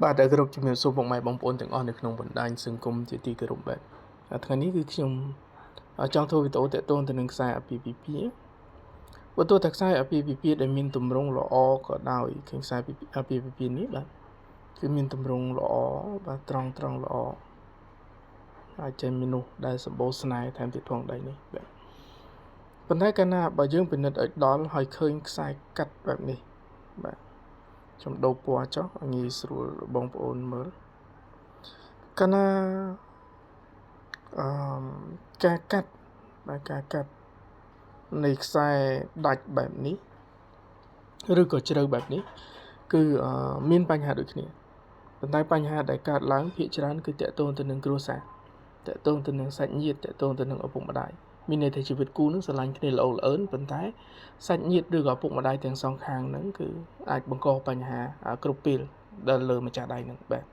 បាទដែលគោរពជំរាបសួរពុកម៉ែបងប្អូនទាំងអស់នៅក្នុងបណ្ដាញសង្គមជាទីគោរពបាទថ្ងៃនេះគឺខ្ញុំចង់ធ្វើវីដេអូទាក់ទងទៅនឹងខ្សែអាពាហ៍ពិពាហ៍បើទោះតែខ្សែអាពាហ៍ពិពាហ៍ដែលមានទម្រង់ល្អក៏ដោយខ្សែអាពាហ៍ពិពាហ៍នេះបាទគឺមានទម្រង់ល្អបាទត្រង់ល្អអាចចេញមនុស្សដែលសម្បូរស្នេហ៍ថែមទៀតផងដែរនេះបាទប៉ុន្តែកាលណាបើយើងពិនិត្យឲ្យដល់ហើយឃើញខ្សែកាត់បែបនេះបាទខ្ញុំដូរពណ៌ចុះឲ្យងាយស្រួលបងប្អូនមើលកាលណាការកាត់នៃខ្សែដាច់បែបនេះឬក៏ជ្រៅបែបនេះគឺមានបញ្ហាដូចគ្នាប៉ុន្តែបញ្ហាដែលកើតឡើងភាគច្រើនគឺតាក់ទងទៅនឹងគ្រួសារតាក់ទងទៅនឹងសាច់ញាតិតាក់ទងទៅនឹងឪពុកម្ដាយមានន័យថាជីវិតគូនឹងស្រឡាញ់គ្នាល្អល្អឿនប៉ុន្តែសាច់ញាតិឬក៏ឪពុកម្ដាយទាំងសងខាងហ្នឹងគឺអាចបង្កបញ្ហាគ្រប់ពេលដល់លើម្ចាស់ដៃហ្នឹងបាទ